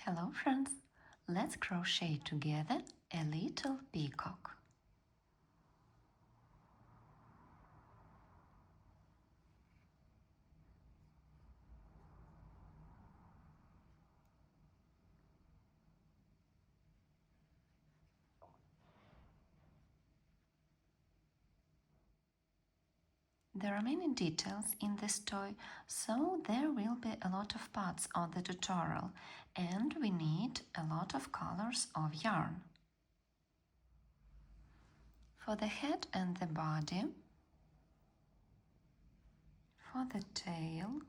Hello friends, let's crochet together a little peacock. There are many details in this toy, so there will be a lot of parts of the tutorial, and we need a lot of colors of yarn. For the head and the body, for the tail,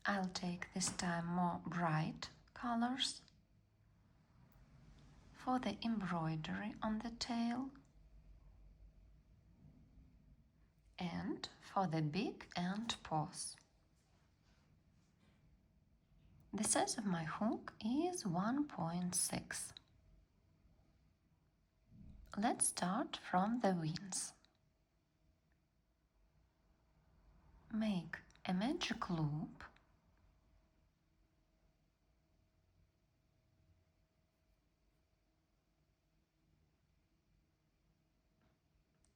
I'll take this time more bright colors. For the embroidery on the tail, and for the beak and paws. The size of my hook is 1.6. Let's start from the wings. Make a magic loop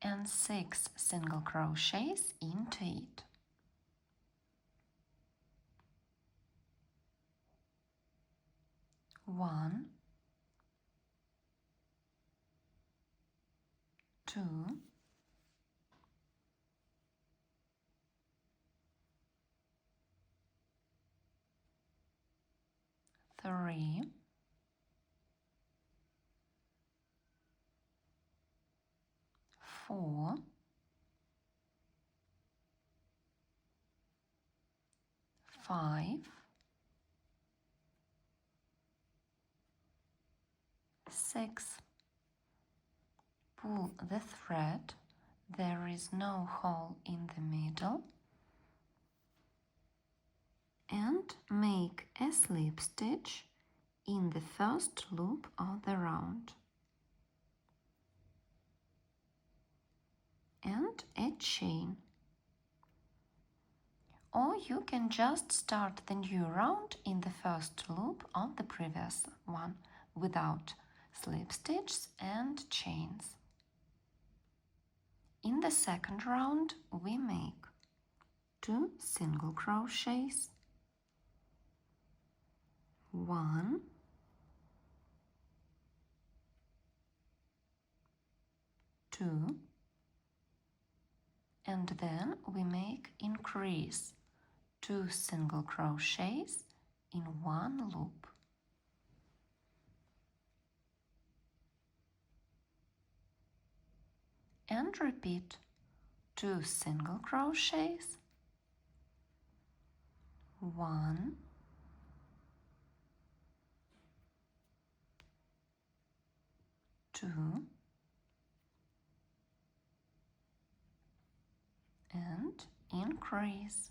and 6 single crochets into it. One, 2, 3, 4, 5, 6. Pull the thread, there is no hole in the middle, and make a slip stitch in the first loop of the round and a chain. Or you can just start the new round in the first loop of the previous one without slip stitches and chains. In the second round we make 2 single crochets, 1, 2, and then we make increase 2 single crochets in one loop. And repeat 2 single crochets, 1, 2, and increase.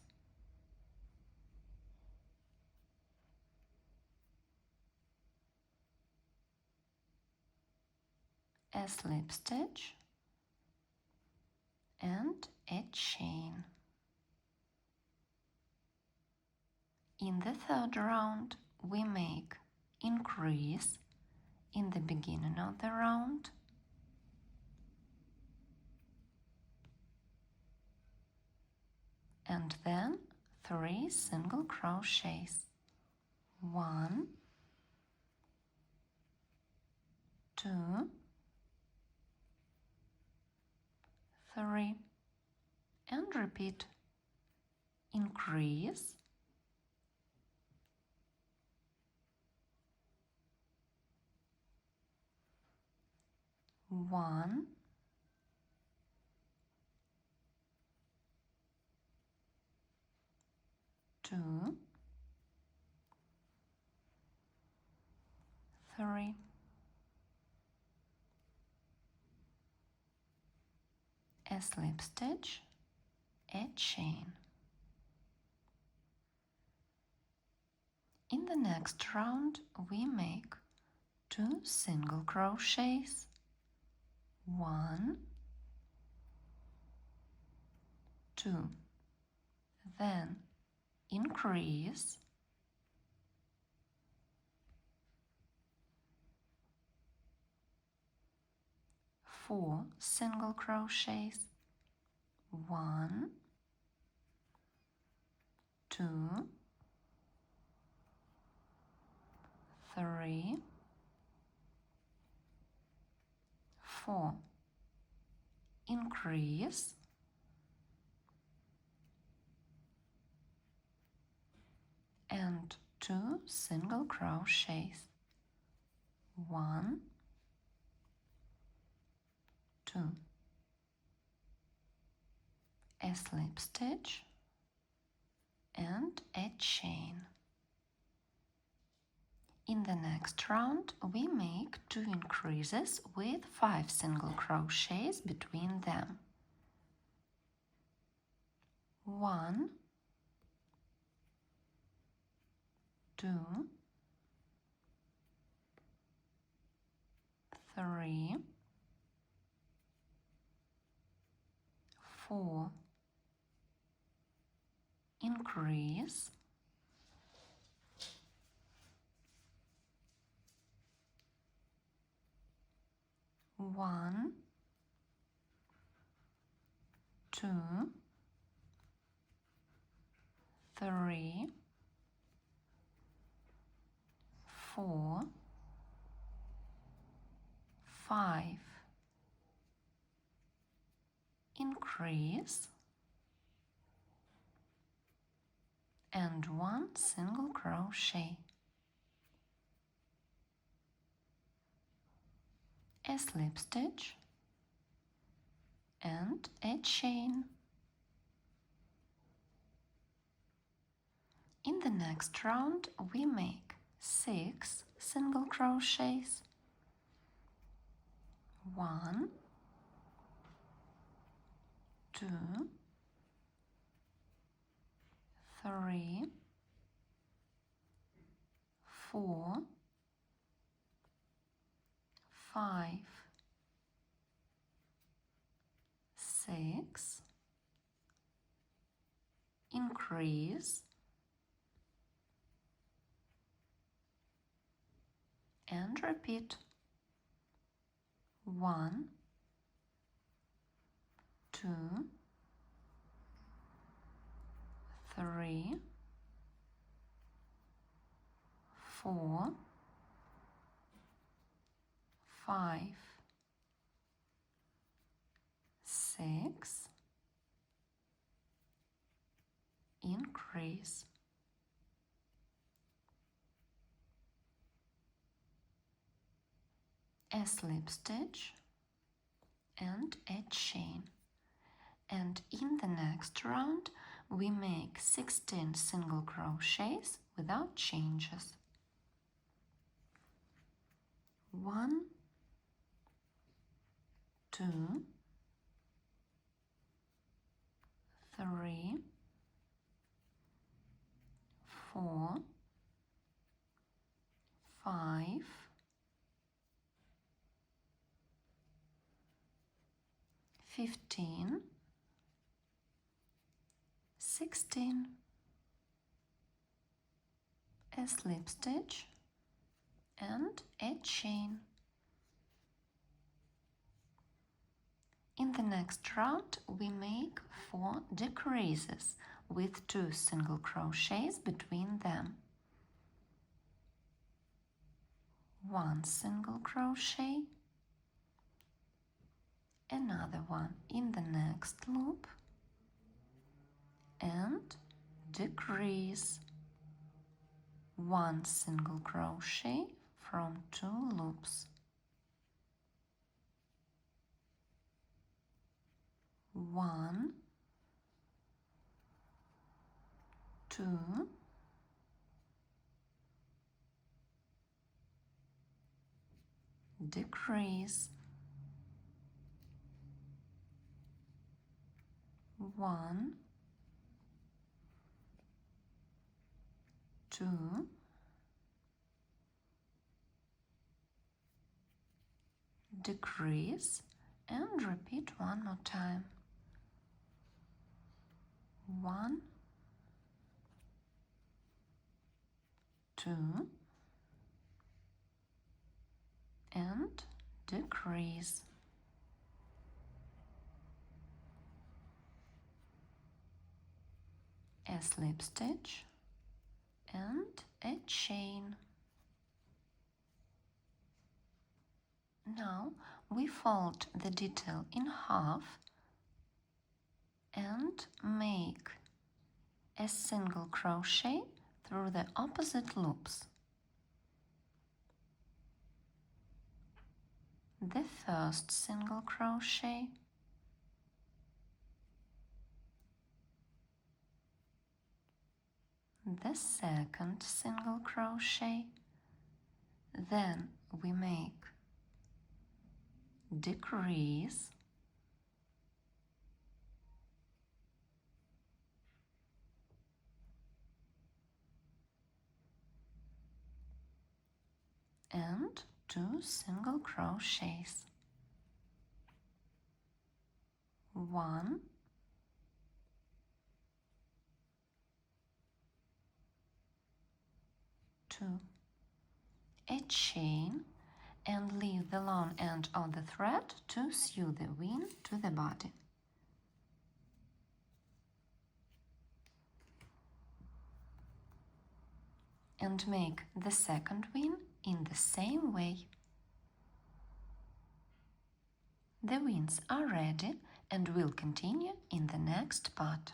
A slip stitch and a chain. In the third round we make increase in the beginning of the round and then 3 single crochets, 1, 2, 3, and repeat increase, 1, 2, 3, a slip stitch, a chain. In the next round we make 2 single crochets, 1, 2, then increase, 4 single crochets, 1, 2, 3, 4, increase, and 2 single crochets, 1, 2, a slip stitch and a chain. In the next round we make 2 increases with 5 single crochets between them. 1, 2, 3, 4, increase, 1, 2, 3, 4, 5, increase, and 1 single crochet, a slip stitch and a chain. In the next round we make 6 single crochets, 1, 2, 3, 4, 5, 6, increase, and repeat. 1, 2, 3, 4, 5, 6, increase, a slip stitch and a chain. And in the next round we make 16 single crochets without changes. 1, 2, 3, 4, 5, 15, 16, a slip stitch and a chain. In the next round we make 4 decreases with 2 single crochets between them. 1 single crochet, another one in the next loop, and decrease, 1 single crochet from 2 loops. 1, 2, decrease, 1, 2, decrease, and repeat one more time. 1, 2, and decrease. A slip stitch and a chain. Now we fold the detail in half and make a single crochet through the opposite loops. The first single crochet, the second single crochet, then we make decrease, and 2 single crochets. 1, 2, a chain, and leave the long end of the thread to sew the wing to the body. And make the second wing in the same way. The wings are ready and will continue in the next part.